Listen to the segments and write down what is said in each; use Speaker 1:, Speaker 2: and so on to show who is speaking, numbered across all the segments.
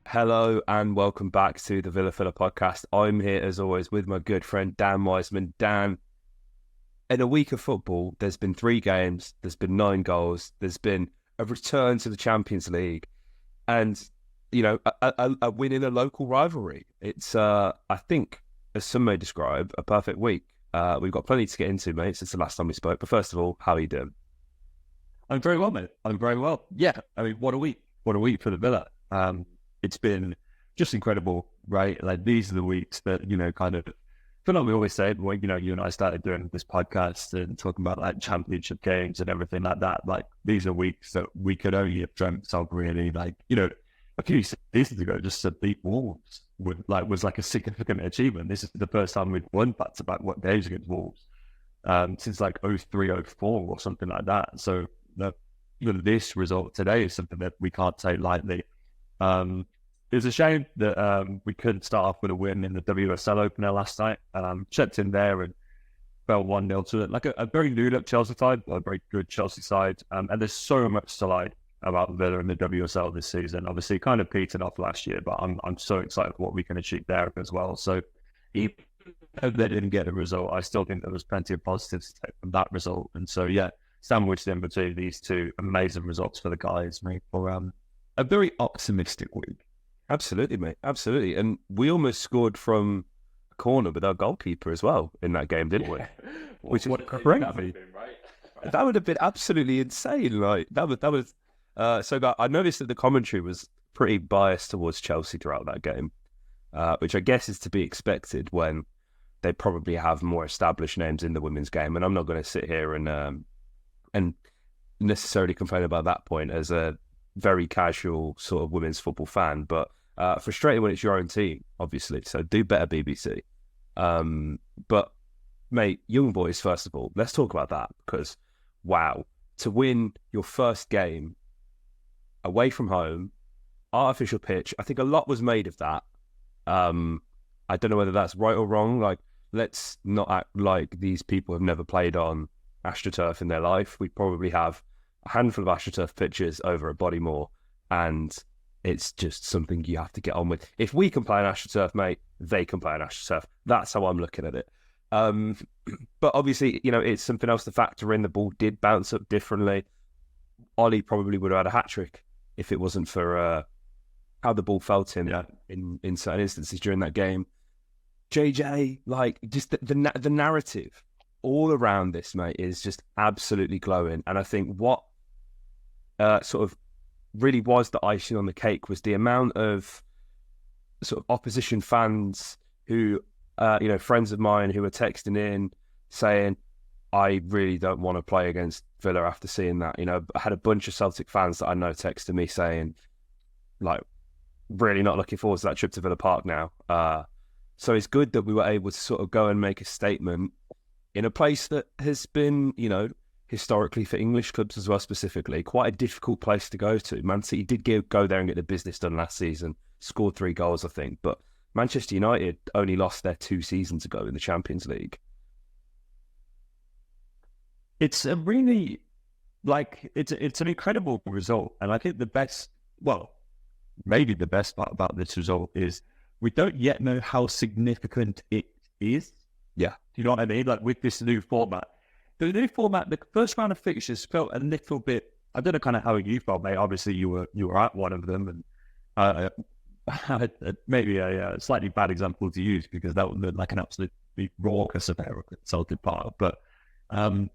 Speaker 1: Hello and welcome back to the Villa Filler podcast. I'm here as always with my good friend Dan Wiseman. Dan, in a week of football, there's been 3 games, there's been 9 goals, there's been a return to the Champions League, and a win in a local rivalry. It's I think, as some may describe, a perfect week. We've got plenty to get into, mate, since the last time we spoke. But first of all, how are you doing?
Speaker 2: I'm very well, mate. I'm very well. Yeah, I mean, what a week! What a week for the Villa. It's been just incredible, right? Like these are the weeks that kind of. I feel like we always say when you and I started doing this podcast and talking about like championship games and everything like that. Like these are weeks that we could only have dreamt of, really. Like a few seasons ago, just to beat Wolves was like a significant achievement. This is the first time we've won back-to-back games against Wolves since like 03, 04 or something like that. So this result today is something that we can't take lightly. It's a shame that we couldn't start off with a win in the WSL opener last night. Checked in there and fell 1-0 to it. Like a very new-look Chelsea side, a very good Chelsea side. And there's so much to like about Villa in the WSL this season. Obviously, kind of petered off last year, but I'm so excited for what we can achieve there as well. So even though they didn't get a result, I still think there was plenty of positives to take from that result. And so, yeah, sandwiched in between these two amazing results for the guys, mate, for a very optimistic week.
Speaker 1: Absolutely, mate. Absolutely. And we almost scored from a corner with our goalkeeper as well in that game, didn't we? Which
Speaker 2: what
Speaker 1: is
Speaker 2: crazy.
Speaker 1: right? That would have been absolutely insane. Like that was. So I noticed that the commentary was pretty biased towards Chelsea throughout that game, which I guess is to be expected when they probably have more established names in the women's game. And I'm not going to sit here and necessarily complain about that point as a very casual sort of women's football fan, but frustrating when it's your own team, obviously. So do better, BBC. But mate, young boys, first of all, let's talk about that because wow, to win your first game away from home, artificial pitch, I think a lot was made of that. I don't know whether that's right or wrong. Like, let's not act like these people have never played on AstroTurf in their life. We probably have a handful of AstroTurf pitches over at Bodymore, and it's just something you have to get on with. If we can play on AstroTurf, mate, they can play on AstroTurf. That's how I'm looking at it. But obviously, it's something else to factor in. The ball did bounce up differently. Ollie probably would have had a hat-trick if it wasn't for how the ball felt in certain instances during that game. JJ, like, just the narrative all around this, mate, is just absolutely glowing. And I think what sort of really was the icing on the cake was the amount of sort of opposition fans who, friends of mine who were texting in saying, I really don't want to play against Villa after seeing that. I had a bunch of Celtic fans that I know texting me saying, like, really not looking forward to that trip to Villa Park now. So it's good that we were able to sort of go and make a statement in a place that has been, historically for English clubs as well, specifically, quite a difficult place to go to. Man City did go there and get the business done last season, scored 3 goals, I think. But Manchester United only lost there 2 seasons ago in the Champions League.
Speaker 2: It's a really, it's an incredible result. And I think maybe the best part about this result is we don't yet know how significant it is.
Speaker 1: Yeah.
Speaker 2: Do you know what I mean? Like with this new format. The new format, the first round of fixtures felt a little bit, I don't know kind of how you felt, mate. Obviously you were at one of them, and maybe a slightly bad example to use because that would look like an absolutely raucous affair of Celtic part. But kind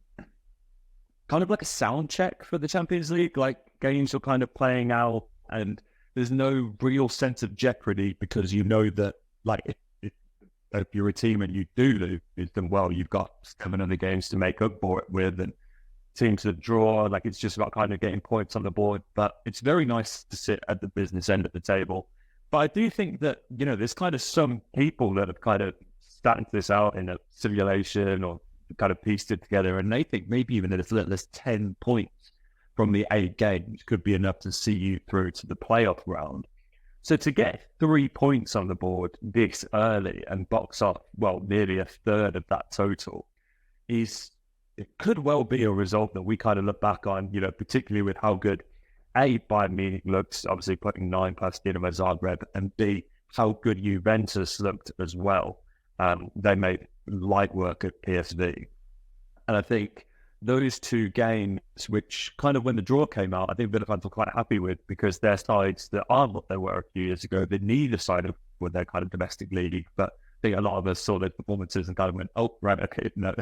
Speaker 2: of like a sound check for the Champions League, like games are kind of playing out and there's no real sense of jeopardy because you know that, like, if you're a team and you do lose, then well, you've got 7 other games to make up for it with, and teams that draw, like, it's just about kind of getting points on the board. But it's very nice to sit at the business end of the table. But I do think that, there's kind of some people that have kind of started this out in a simulation or kind of pieced it together, and they think maybe even as little as 10 points from the 8 games could be enough to see you through to the playoff round. So to get 3 points on the board this early and box off, well, nearly a third of that total it could well be a result that we kind of look back on, particularly with how good A, Bayern Munich looks obviously putting 9 past Dinamo Zagreb, and B, how good Juventus looked as well. They made light work at PSV. And I think those 2 games, which kind of when the draw came out, I think Villa fans were quite happy with, because they're sides that aren't what they were a few years ago. They need a side of with their kind of domestic league, but I think a lot of us saw those performances and kind of went, oh, right, okay, no,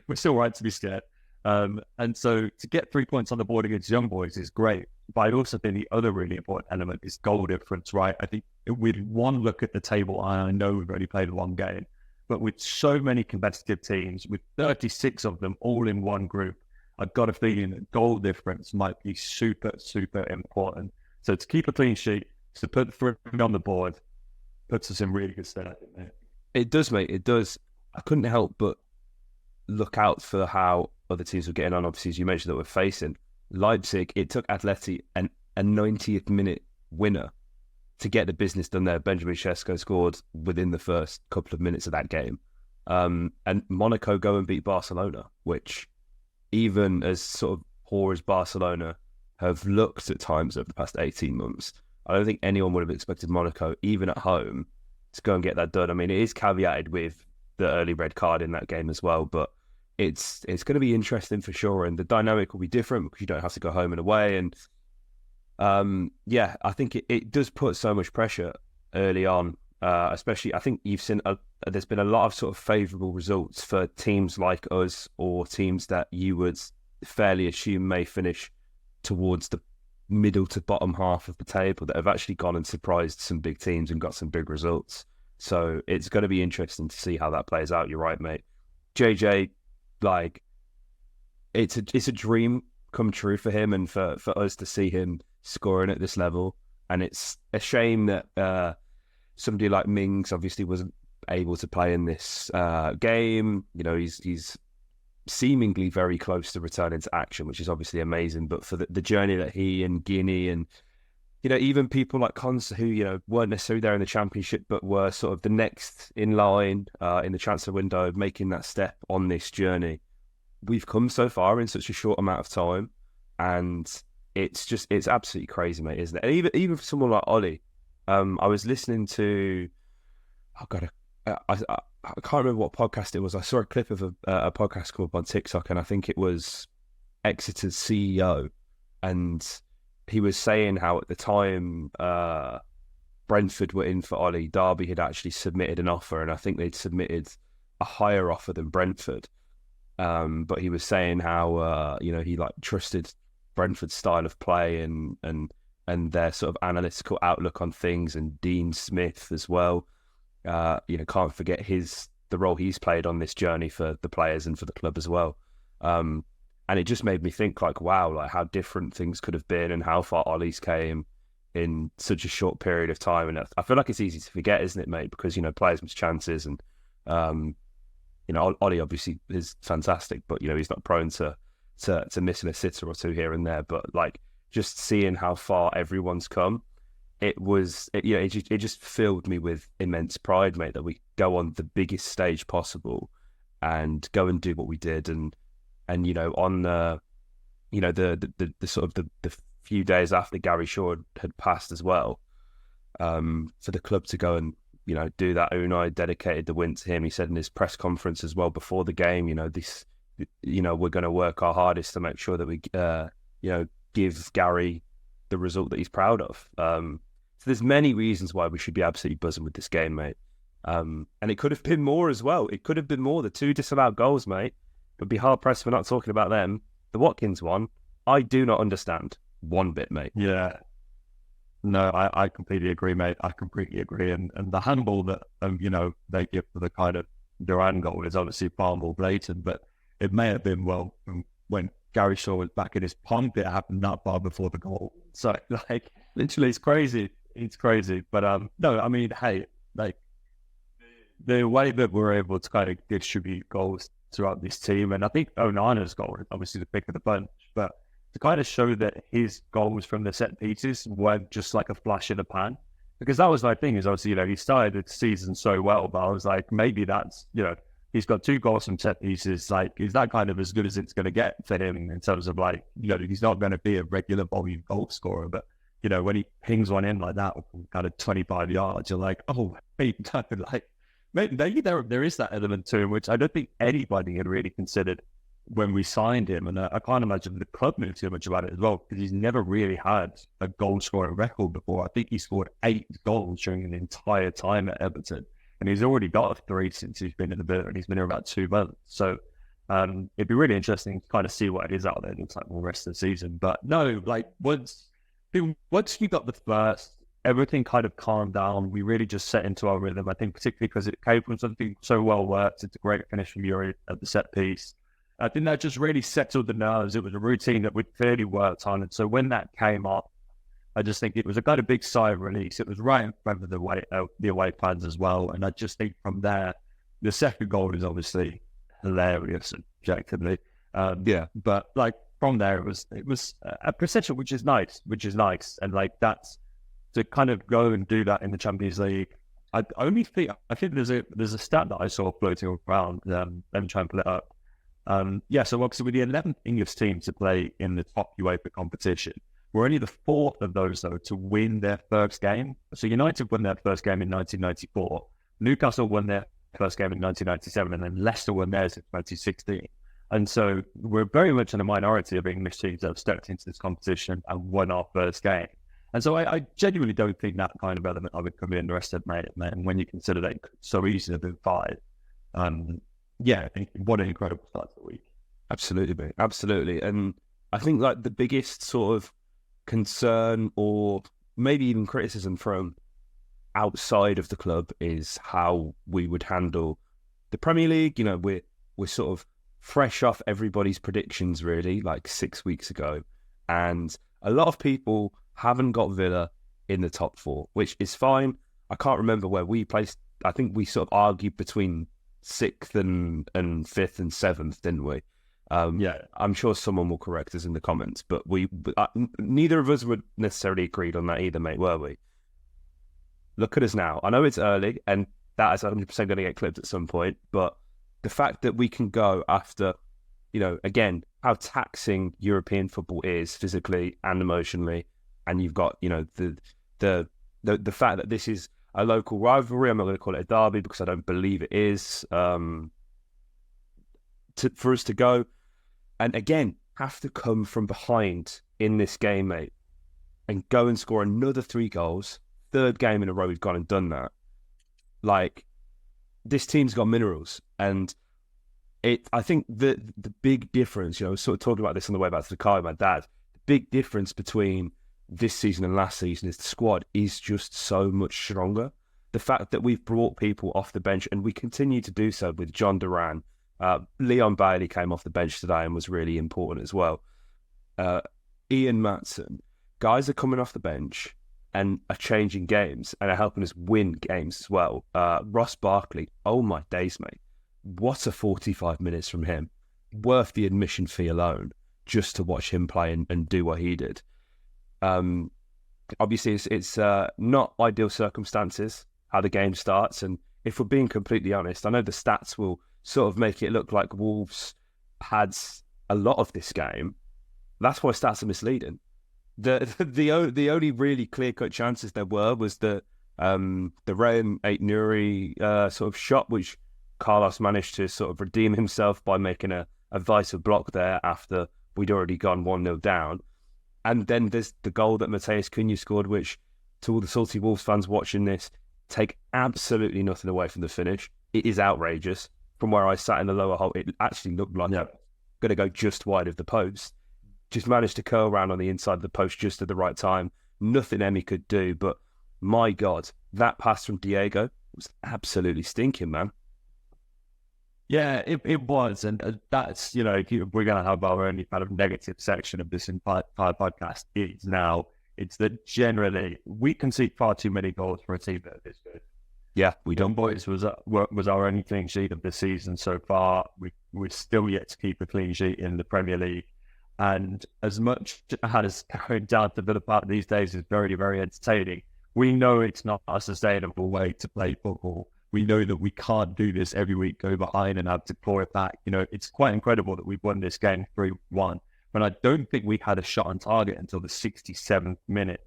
Speaker 2: we're still right to be scared. And so to get 3 points on the board against Young Boys is great. But I also think the other really important element is goal difference, right? I think with one look at the table, I know we've only played 1 game, but with so many competitive teams, with 36 of them all in one group, I've got a feeling that goal difference might be super, super important. So to keep a clean sheet, to put 3 on the board, puts us in really good stead, I think, mate.
Speaker 1: It does, mate. It does. I couldn't help but look out for how other teams were getting on. Obviously, as you mentioned, that we're facing Leipzig. It took Atleti a 90th minute winner to get the business done there. Benjamin Sesko scored within the first couple of minutes of that game. And Monaco go and beat Barcelona, which, even as sort of poor as Barcelona have looked at times over the past 18 months, I don't think anyone would have expected Monaco, even at home, to go and get that done. I mean, it is caveated with the early red card in that game as well, but it's going to be interesting for sure, and the dynamic will be different because you don't have to go home and away. And I think it does put so much pressure early on, especially I think you've seen there's been a lot of sort of favourable results for teams like us, or teams that you would fairly assume may finish towards the middle to bottom half of the table, that have actually gone and surprised some big teams and got some big results. So it's going to be interesting to see how that plays out. You're right, mate. JJ, like, it's a dream come true for him, and for us to see him scoring at this level. And it's a shame that somebody like Mings obviously wasn't able to play in this game. You know, he's seemingly very close to returning to action, which is obviously amazing. But for the journey that he and Guinea and, you know, even people like Konsa, who, you know, weren't necessarily there in the championship, but were sort of the next in line in the transfer window, making that step on this journey. We've come so far in such a short amount of time, and it's absolutely crazy, mate, isn't it? And even for someone like Ollie, I was listening to, I can't remember what podcast it was. I saw a clip of a podcast called on TikTok, and I think it was Exeter's CEO, and he was saying how at the time Brentford were in for Ollie, Derby had actually submitted an offer, and I think they'd submitted a higher offer than Brentford. But he was saying how you know, he like trusted Brentford's style of play and their sort of analytical outlook on things, and Dean Smith as well. You know, can't forget the role he's played on this journey for the players and for the club as well. And it just made me think, like, wow, like how different things could have been and how far Ollie's came in such a short period of time. And I feel like it's easy to forget, isn't it, mate? Because, you know, players miss chances, and you know, Ollie obviously is fantastic, but, you know, he's not prone to missing a sitter or two here and there. But like, just seeing how far everyone's come, it just filled me with immense pride, mate, that we go on the biggest stage possible and go and do what we did. And you know, on the, you know, the sort of the few days after Gary Shaw had passed as well, for the club to go and, you know, do that. Unai dedicated the win to him. He said in his press conference as well before the game, you know, we're going to work our hardest to make sure that we, you know, give Gary the result that he's proud of. So there's many reasons why we should be absolutely buzzing with this game, mate. And it could have been more as well. It could have been more. The 2 disallowed goals, mate, would be hard pressed for not talking about them. The Watkins one, I do not understand one bit, mate.
Speaker 2: Yeah. No, I completely agree, mate. I completely agree. And the handball that, you know, they give for the kind of Duran goal is obviously far more blatant, but it may have been, well, when Gary Shaw was back in his pump, it happened not far before the goal. So, like, literally, it's crazy. It's crazy. But, no, I mean, hey, like, the way that we're able to kind of distribute goals throughout this team, and I think Onana's goal is obviously the pick of the bunch, but to kind of show that his goals from the set pieces weren't just like a flash in the pan, because that was my thing, is obviously, you know, he started the season so well, but I was like, maybe that's, you know, He's got 2 goals from set pieces. Like, is that kind of as good as it's going to get for him in terms of, like, he's not going to be a regular volume goal scorer, but when he pings one in like that from kind of 25 yards, you're like, oh, wait, like, maybe there is that element to him, which I don't think anybody had really considered when we signed him. And I can't imagine the club knew too much about it as well, because he's never really had a goal scoring record before. I think he scored 8 goals during an entire time at Everton. And he's already got 3 since he's been in the Villa, and he's been here about 2 months. So it'd be really interesting to kind of see what it is out there. It looks like the rest of the season. But no, like once we got the first, everything kind of calmed down. We really just set into our rhythm. I think particularly because it came from something so well worked. It's a great finish from Yuri at the set piece. I think that just really settled the nerves. It was a routine that we'd clearly worked on. And so when that came up, I just think it was a kind of big sigh of release. It was right in front of the away fans as well. And I just think from there, the second goal is obviously hilarious objectively. But like from there, it was a procession, which is nice. And like that's to kind of go and do that in the Champions League. I think there's a stat that I saw floating around. Let me try and pull it up. So obviously we're the 11th English team to play in the top UEFA competition. We're only the 4th of those, though, to win their first game. So United won their first game in 1994. Newcastle won their first game in 1997, and then Leicester won theirs in 2016. And so we're very much in a minority of English teams that have stepped into this competition and won our first game. And so I genuinely don't think that kind of element of it could be underestimated, man. When you consider that it could so easily have been 5. I think what an incredible start to the week.
Speaker 1: Absolutely, mate. Absolutely. And I think like the biggest sort of concern or maybe even criticism from outside of the club is how we would handle the Premier League. We're sort of fresh off everybody's predictions really, like 6 weeks ago, and a lot of people haven't got Villa in the top 4, which is fine. I can't remember where we placed. I think we sort of argued between 6th and 5th and 7th, didn't we? I'm sure someone will correct us in the comments, but neither of us were necessarily agreed on that either, mate, were we? Look at us now. I know it's early, and that is 100% going to get clipped at some point, but the fact that we can go after, again, how taxing European football is physically and emotionally, and you've got, the fact that this is a local rivalry. I'm not going to call it a derby because I don't believe it is. For us to go and again have to come from behind in this game, mate, and go and score another 3 goals. 3rd game in a row we've gone and done that. Like, this team's got minerals, and I think the big difference, I was sort of talking about this on the way back to the car with my dad. The big difference between this season and last season is the squad is just so much stronger. The fact that we've brought people off the bench, and we continue to do so with John Duran. Leon Bailey came off the bench today and was really important as well. Ian Matson, guys are coming off the bench and are changing games and are helping us win games as well. Ross Barkley, oh my days, mate. What a 45 minutes from him. Worth the admission fee alone just to watch him play and do what he did. Obviously, it's not ideal circumstances, how the game starts. And if we're being completely honest, I know the stats will sort of make it look like Wolves had a lot of this game. That's why stats are misleading. The only really clear-cut chances there was the Raheem Ait-Nouri sort of shot, which Carlos managed to sort of redeem himself by making a vital block there after we'd already gone 1-0 down. And then there's the goal that Mateus Cunha scored, which, to all the salty Wolves fans watching this, take absolutely nothing away from the finish. It is outrageous. From where I sat in the lower hole, it actually looked like going to go just wide of the post. Just managed to curl around on the inside of the post just at the right time. Nothing Emmy could do, but my God, that pass from Diego was absolutely stinking, man.
Speaker 2: Yeah, it was. And that's, we're going to have our only kind of negative section of this entire podcast. It's that generally we concede far too many goals for a team that is good.
Speaker 1: Yeah, we don't.
Speaker 2: Boys was our only clean sheet of the season so far. We're still yet to keep a clean sheet in the Premier League. And as much as going down to Villa Park these days is very, very entertaining, we know it's not a sustainable way to play football. we know that we can't do this every week, go behind and have to claw it back. You know, it's quite incredible that we've won this game 3-1. But I don't think we had a shot on target until the 67th minute.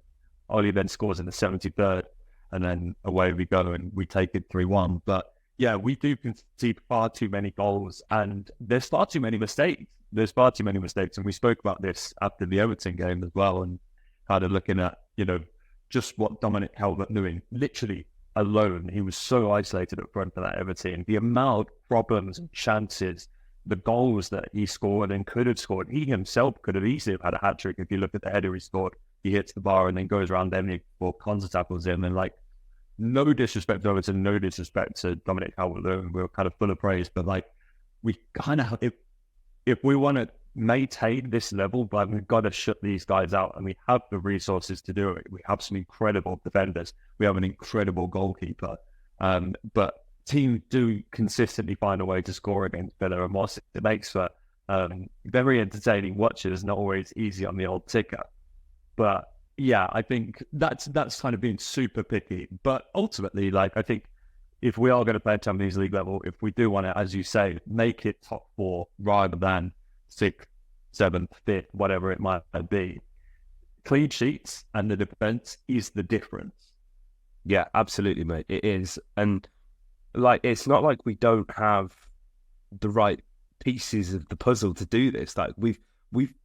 Speaker 2: Ollie then scores in the 73rd, and then away we go and we take it 3-1. But yeah, we do concede far too many goals, and there's far too many mistakes. And we spoke about this after the Everton game as well, and kind of looking at, you know, just what Dominic Calvert doing, literally alone. He was so isolated up front for that Everton. The amount of problems and chances, the goals that he scored and could have scored. He himself could have easily have had a hat-trick. If you look at the header he scored, he hits the bar and then goes around them or Konza tackles him. And like, no disrespect to Everton, no disrespect to Dominic Calvert-Lewin. We were kind of full of praise, but like, we kind of, if we want to maintain this level, but we've got to shut these guys out, and we have the resources to do it. We have some incredible defenders. We have an incredible goalkeeper. But teams do consistently find a way to score against Villa, and what it makes for very entertaining watches, not always easy on the old ticker. But yeah, I think that's kind of being super picky. But ultimately, like, I think if we are going to play at Champions League level, if we do want to, as you say, make it top 4 rather than 6th, 7th, 5th, whatever it might be, clean sheets and the defense is the difference.
Speaker 1: Yeah, absolutely, mate. It is. And like, it's not like we don't have the right pieces of the puzzle to do this. Like, we've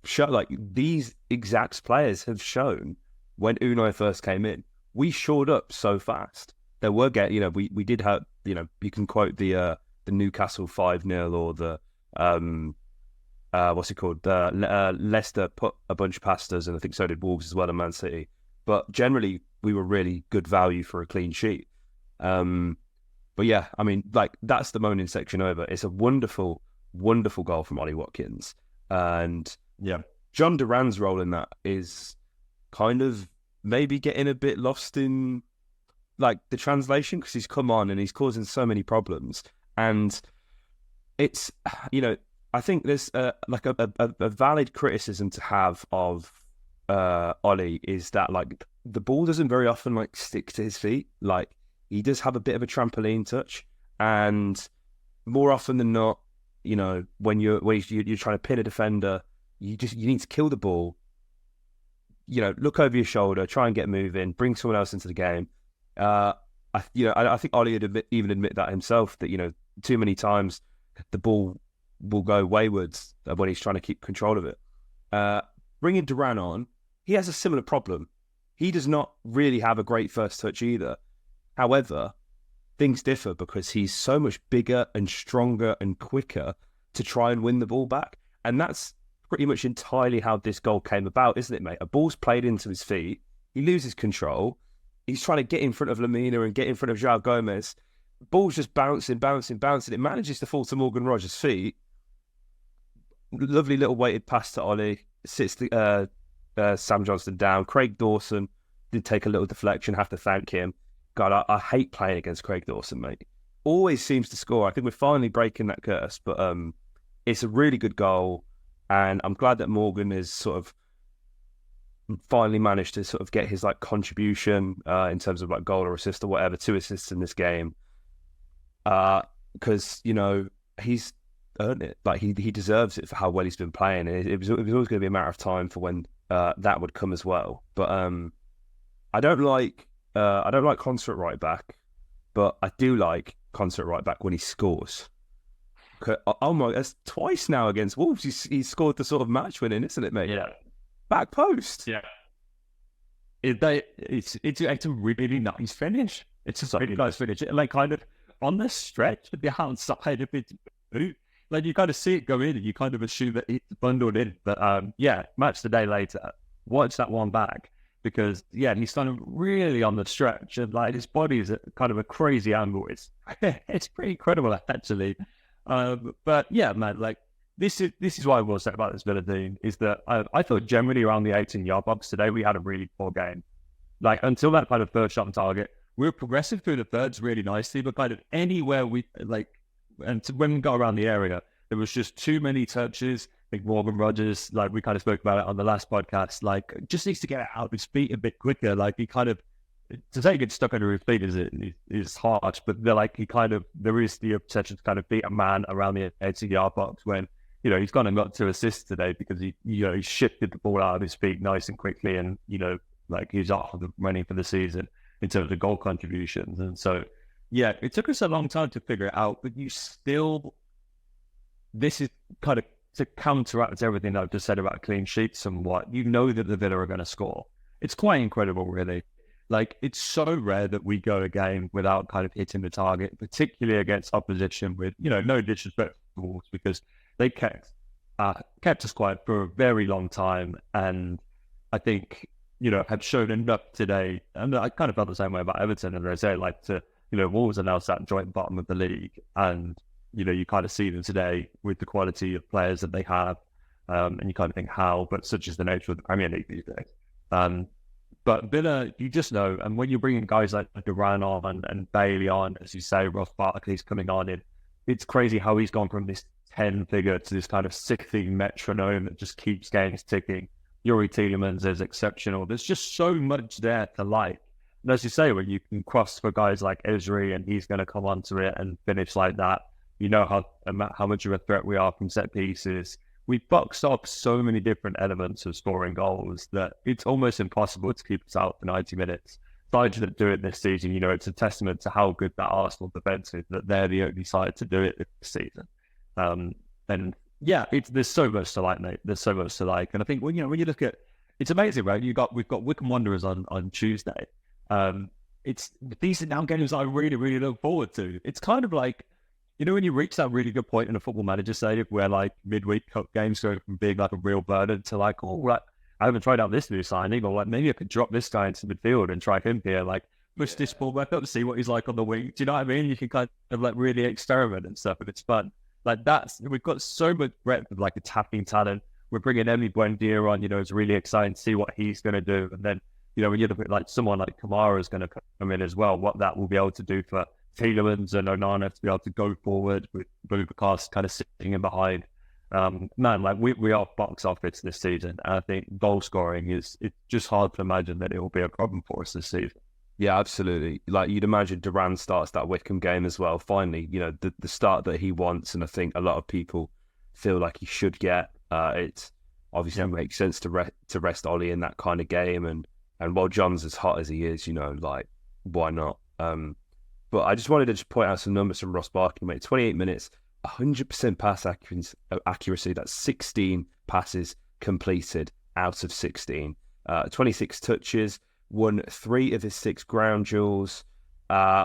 Speaker 1: shown, like, these exact players have shown when Unai first came in, we shored up so fast. There were we did have, you know, you can quote the Newcastle 5-0 or the what's it called? Leicester put a bunch past us, and I think so did Wolves as well and Man City. But generally, we were really good value for a clean sheet. But yeah, I mean, like, that's the moaning section over. It's a wonderful, wonderful goal from Ollie Watkins. And
Speaker 2: yeah,
Speaker 1: John Duran's role in that is kind of maybe getting a bit lost in, like, the translation, because he's come on and he's causing so many problems. And it's, you know, I think there's like a valid criticism to have of Ollie is that, like, the ball doesn't very often, like, stick to his feet. Like, he does have a bit of a trampoline touch, and more often than not, you know, when you're trying to pin a defender, you need to kill the ball. You know, look over your shoulder, try and get moving, bring someone else into the game. I think Ollie would even admit that himself, that, you know, too many times the ball will go waywards when he's trying to keep control of it. Bringing Duran on, he has a similar problem. He does not really have a great first touch either. However, things differ because he's so much bigger and stronger and quicker to try and win the ball back. And that's pretty much entirely how this goal came about, isn't it, mate? A ball's played into his feet. He loses control. He's trying to get in front of Lamina and get in front of João Gomez. Ball's just bouncing. It manages to fall to Morgan Rogers' feet. Lovely little weighted pass to Ollie. Sits Sam Johnston down. Craig Dawson did take a little deflection. Have to thank him. God, I hate playing against Craig Dawson, mate. Always seems to score. I think we're finally breaking that curse. But it's a really good goal. And I'm glad that Morgan is sort of finally managed to sort of get his, like, contribution in terms of, like, goal or assist or whatever, 2 assists in this game. Because, you know, he's earned it. Like, he deserves it for how well he's been playing. It was always going to be a matter of time for when that would come as well. But I don't like Concert right back, but I do like Concert right back when he scores. Oh my, that's twice now against Wolves. He's scored the sort of match winning, isn't it, mate?
Speaker 2: Yeah.
Speaker 1: Back post.
Speaker 2: Yeah. It's a really nice finish. It's just a really nice finish. Like, kind of on the stretch at the outside of it. Like, you kind of see it go in and you kind of assume that it's bundled in. But yeah, match the day later. Watch that one back. Because, yeah, he's kind of really on the stretch, and, like, his body is at kind of a crazy angle. It's pretty incredible, actually. But yeah, man, like, this is what I will say about this Villa team, is that I thought generally around the 18-yard box today we had a really poor game. Like, until that kind of third shot on target, we were progressive through the thirds really nicely, but kind of anywhere we, like, and when we got around the area, there was just too many touches. I think Morgan Rogers, like, we kind of spoke about it on the last podcast, like, just needs to get out of his feet a bit quicker. Like, he kind of to say get stuck under his feet is harsh, but they're like there is the obsession to kind of beat a man around the 80-yard box when he's gone and got 2 assists today because he shifted the ball out of his feet nice and quickly, and like he's off the running for the season in terms of goal contributions. And so it took us a long time to figure it out, but this is kind of to counteract everything I've just said about clean sheets somewhat. That the Villa are going to score. It's quite incredible, really. Like, it's so rare that we go a game without kind of hitting the target, particularly against opposition with, no disrespect to Wolves, because they kept us quiet for a very long time. And I think, had shown enough today. And I kind of felt the same way about Everton. And I say, Wolves are now sat joint bottom of the league. And, you kind of see them today with the quality of players that they have. And you kind of think how, but such is the nature of the Premier League these days. But Villa, you just know, and when you're bringing guys like Duran on and Bailey on, as you say, Ross Barkley's coming on, it's crazy how he's gone from this 10 figure to this kind of 16 metronome that just keeps games ticking. Yuri Tielemans is exceptional. There's just so much there to like. And as you say, when you can cross for guys like Ezri and he's going to come onto it and finish like that, how much of a threat we are from set pieces. We've boxed off so many different elements of scoring goals that it's almost impossible to keep us out for 90 minutes. Sides that do it this season, it's a testament to how good that Arsenal defence is, that they're the only side to do it this season. There's so much to like, mate. There's so much to like. And I think when you look at, it's amazing, right? We've got Wycombe Wanderers on Tuesday. It's decent now games I really, really look forward to. It's kind of like, when you reach that really good point in a Football Manager save where like midweek cup games go from being like a real burden to like, I haven't tried out this new signing, or like maybe I could drop this guy into midfield and try him here, like push this ball back up to see what he's like on the wing. Do you know what I mean? You can kind of like really experiment and stuff, and it's fun. Like we've got so much breadth of like attacking talent. We're bringing Emi Buendia on, it's really exciting to see what he's going to do. And then, when you look at like someone like Kamara is going to come in as well, what that will be able to do for Tielemans and Onana to be able to go forward with Boubacar kind of sitting in behind. We are box office this season. And I think goal scoring it's just hard to imagine that it will be a problem for us this season.
Speaker 1: Yeah, absolutely. Like you'd imagine Duran starts that Wycombe game as well. Finally, the start that he wants. And I think a lot of people feel like he should get. It obviously makes sense to rest Ollie in that kind of game. And while John's as hot as he is, why not? But I just wanted to point out some numbers from Ross Barkley, mate. 28 minutes, 100% pass accuracy. That's 16 passes completed out of 16. 26 touches, won 3 of his 6 ground duels,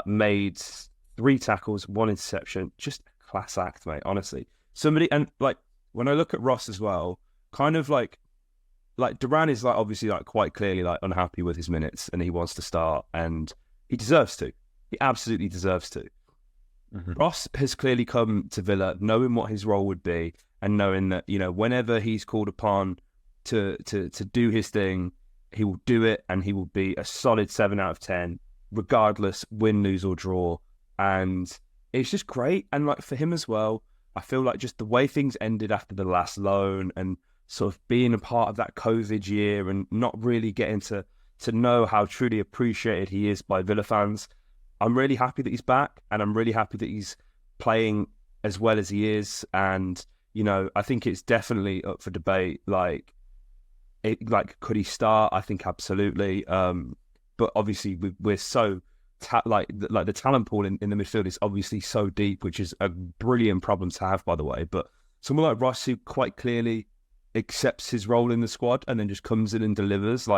Speaker 1: made 3 tackles, 1 interception. Just a class act, mate, honestly. And like, when I look at Ross as well, kind of like Duran is like obviously like quite clearly like unhappy with his minutes and he wants to start and he deserves to. He absolutely deserves to. Mm-hmm. Ross has clearly come to Villa knowing what his role would be and knowing that, whenever he's called upon to do his thing, he will do it and he will be a solid 7 out of 10, regardless, win, lose or draw. And it's just great. And like for him as well, I feel like just the way things ended after the last loan and sort of being a part of that COVID year and not really getting to know how truly appreciated he is by Villa fans. I'm really happy that he's back and I'm really happy that he's playing as well as he is. And, I think it's definitely up for debate. Could he start? I think absolutely. But obviously we're so, the talent pool in the midfield is obviously so deep, which is a brilliant problem to have, by the way. But someone like Ross who quite clearly accepts his role in the squad and then just comes in and delivers,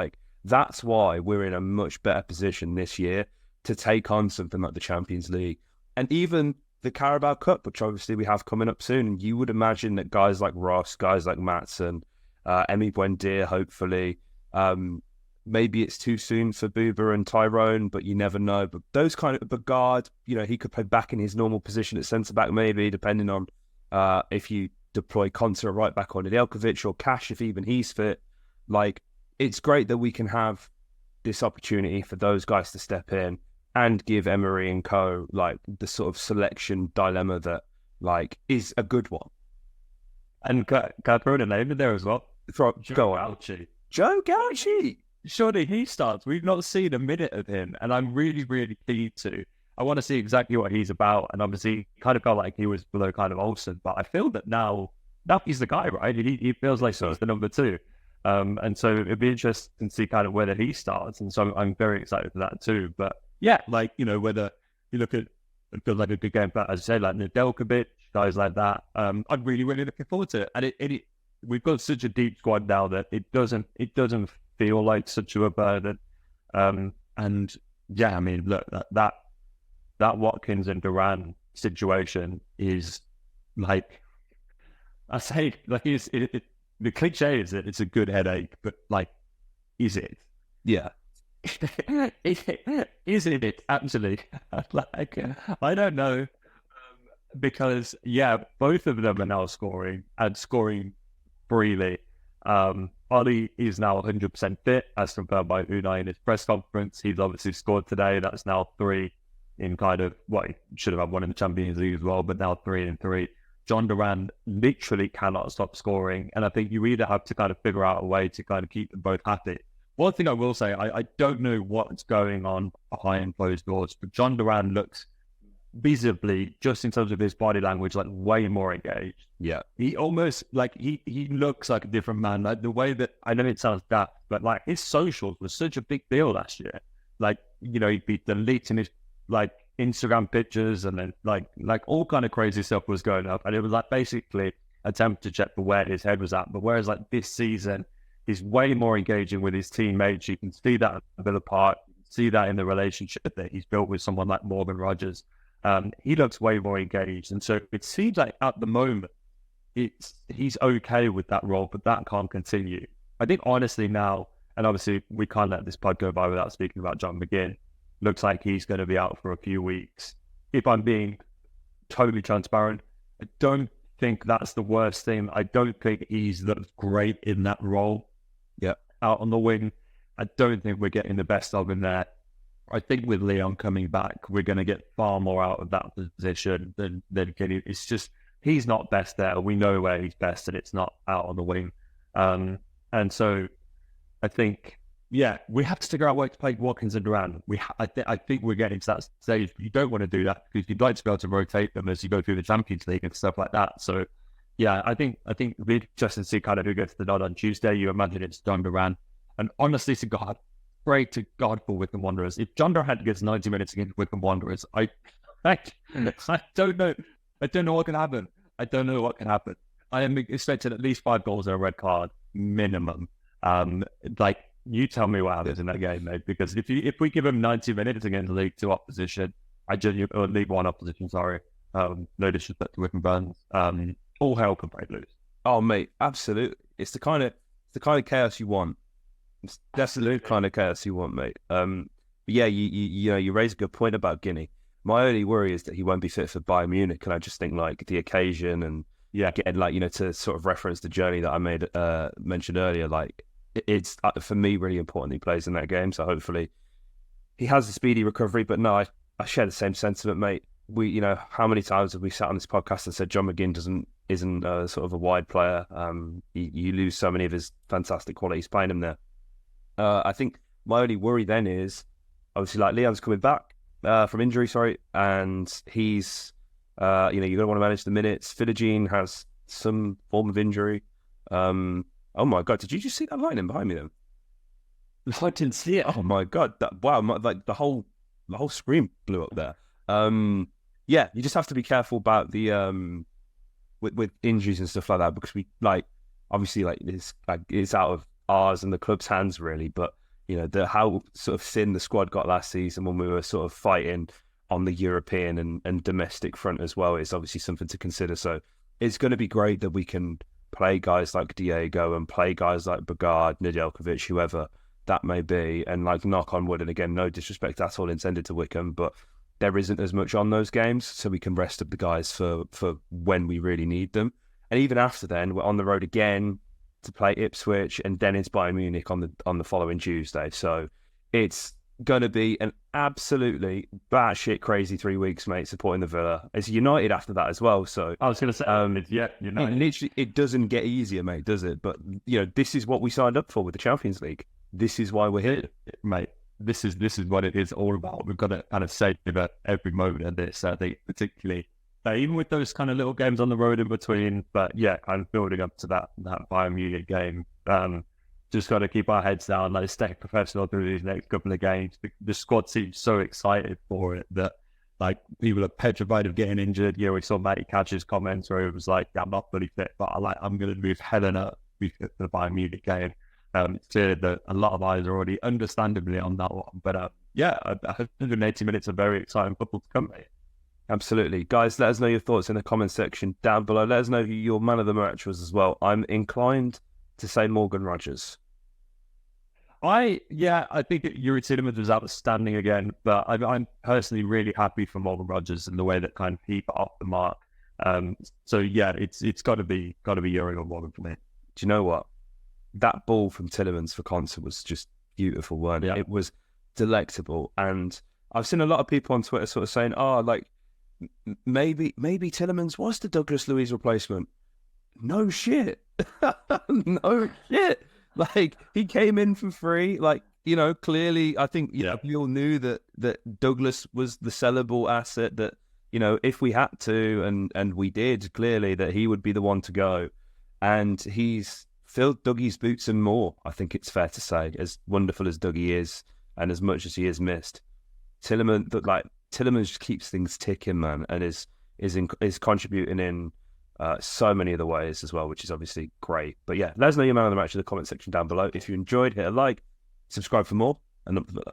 Speaker 1: that's why we're in a much better position this year to take on something like the Champions League and even the Carabao Cup, which obviously we have coming up soon. And you would imagine that guys like Ross, guys like Maatsen, Emi Buendia, hopefully, maybe it's too soon for Booba and Tyrone, but you never know. But those kind of Bagard, he could play back in his normal position at centre-back maybe, depending on if you deploy Konsa right back on Nedeljkovic or Cash, if even he's fit. It's great that we can have this opportunity for those guys to step in and give Emery and co the sort of selection dilemma that is a good one.
Speaker 2: And can I throw in a name in there as well?
Speaker 1: Go on.
Speaker 2: Gauchi.
Speaker 1: Joe Gauchi.
Speaker 2: surely he starts. We've not seen a minute of him, and I'm really, really keen to. I want to see exactly what he's about, and obviously, he kind of felt like he was below kind of Olsen, but I feel that now he's the guy, right? He feels like he's the number two, and so it'd be interesting to see kind of whether he starts, and so I'm very excited for that too. But yeah, like whether you look at it feels like a good game, but as I say, like Nedeljkovic, guys like that, I'm really, really looking forward to it, and we've got such a deep squad now that it doesn't feel like such a burden. And yeah, I mean, look, that Watkins and Duran situation is like, I say, like, the cliche is that it's a good headache, but like, is it?
Speaker 1: Yeah.
Speaker 2: Is it actually? Like, I don't know, because yeah, both of them are now scoring and scoring freely. Ollie is now 100% fit, as confirmed by Unai in his press conference. He's obviously scored today. That's now 3 in kind of what he should have had 1 in the Champions League as well, but now 3 in 3. John Duran literally cannot stop scoring, and I think you either have to kind of figure out a way to kind of keep them both happy. One thing I will say, I don't know what's going on behind closed doors, but John Duran looks visibly, just in terms of his body language, like way more engaged.
Speaker 1: Yeah.
Speaker 2: He almost, like, he looks like a different man. Like, the way that, I know it sounds daft, but like, his socials was such a big deal last year. Like, he'd be deleting his, like, Instagram pictures, and then like all kind of crazy stuff was going up, and it was like basically a temperature check for where his head was at. But whereas like this season, he's way more engaging with his teammates. You can see that at Villa Park. You can see that in the relationship that he's built with someone like Morgan Rogers. He looks way more engaged, and so it seems like at the moment he's okay with that role, but that can't continue. I think honestly now, and obviously we can't let this pod go by without speaking about John McGinn. Looks like he's going to be out for a few weeks. If I'm being totally transparent, I don't think that's the worst thing. I don't think he's looked great in that role.
Speaker 1: Yeah,
Speaker 2: out on the wing, I don't think we're getting the best of him there. I think with Leon coming back, we're going to get far more out of that position than Kenny. It's just, he's not best there. We know where he's best, and it's not out on the wing. And so I think, yeah, we have to figure out where to play Watkins and Duran. I think we're getting to that stage, but you don't want to do that because you'd like to be able to rotate them as you go through the Champions League and stuff like that. So, yeah, I think it'll be interesting to see kind of who gets the nod on Tuesday. You imagine it's John Duran. And honestly to God, pray to God for Wycombe Wanderers. If John Duran gets 90 minutes against Wycombe Wanderers, I don't know. I don't know what can happen. I don't know what can happen. I am expecting at least 5 goals and a red card minimum. Like, you tell me what happens in that game, mate. Because if we give him 90 minutes against the League 2 opposition, or League 1 opposition, sorry. No disrespect to Wycombe Burns. All hell can break loose.
Speaker 1: Oh, mate, absolutely. It's the kind of chaos you want. It's definitely the kind of chaos you want, mate. But yeah, you raise a good point about Guinea. My only worry is that he won't be fit for Bayern Munich, and I just think like the occasion and getting like to sort of reference the journey that I mentioned earlier, like. It's for me really important he plays in that game, so hopefully he has a speedy recovery. But no, I share the same sentiment, mate. We, how many times have we sat on this podcast and said John McGinn isn't sort of a wide player? You lose so many of his fantastic qualities playing him there. I think my only worry then is obviously like Leon's coming back from injury, and he's you're going to want to manage the minutes. Philogene has some form of injury. Oh my God! Did you just see that lightning behind me then?
Speaker 2: I didn't see it.
Speaker 1: Oh my God! Like the whole screen blew up there. Yeah, you just have to be careful about the with injuries and stuff like that, because we obviously it's out of ours and the club's hands really. But how sort of thin the squad got last season when we were sort of fighting on the European and domestic front as well is obviously something to consider. So it's going to be great that we can play guys like Diego and play guys like Bagard, Nedeljkovic, whoever that may be, and like knock on wood, and again, no disrespect at all intended to Wycombe, but there isn't as much on those games, so we can rest up the guys for when we really need them. And even after then, we're on the road again to play Ipswich, and then it's Bayern Munich on the following Tuesday. So it's going to be an absolutely batshit crazy 3 weeks, mate, supporting the Villa. It's United after that as well. So
Speaker 2: I was going to say, United.
Speaker 1: Literally, it doesn't get easier, mate, does it? But this is what we signed up for with the Champions League. this is why we're here.
Speaker 2: Mate, this is what it is all about. We've got to kind of savor every moment of this. I think particularly even with those kind of little games on the road in between, but yeah, kind of building up to that Bayern Munich game. Just got to keep our heads down, like stay professional through these next couple of games. The squad seems so excited for it that like people are petrified of getting injured. Yeah, we saw Matty Catch's comments where it was like, yeah, I'm not fully fit, but I'm going to move Helen up to the Bayern Munich game. It's clear that a lot of eyes are already understandably on that one. But yeah, 180 minutes of very exciting football to come, mate.
Speaker 1: Absolutely. Guys, let us know your thoughts in the comment section down below. Let us know who your man of the match was as well. I'm inclined to say Morgan Rogers.
Speaker 2: I think Yuri Tielemans was outstanding again, but I'm personally really happy for Morgan Rogers and the way that kind of he got off the mark. So yeah, it's got to be Yuri or Morgan for me.
Speaker 1: Do you know what? That ball from Tielemans for Conte was just beautiful, weren't it?
Speaker 2: Yeah.
Speaker 1: It was delectable, and I've seen a lot of people on Twitter sort of saying, "Oh, like maybe Tielemans was the Douglas Luiz replacement." No shit, no shit. Like, he came in for free. Like, you know, clearly, I think we all knew that Douglas was the sellable asset. That, you know, if we had to, and we did, clearly that he would be the one to go, and he's filled Dougie's boots and more. I think it's fair to say, as wonderful as Dougie is, and as much as he is missed, Tielemans just keeps things ticking, man, and is contributing in so many other ways as well, which is obviously great. But yeah, let us know your man of the match in the comment section down below. If you enjoyed, hit a like, subscribe for more, and up the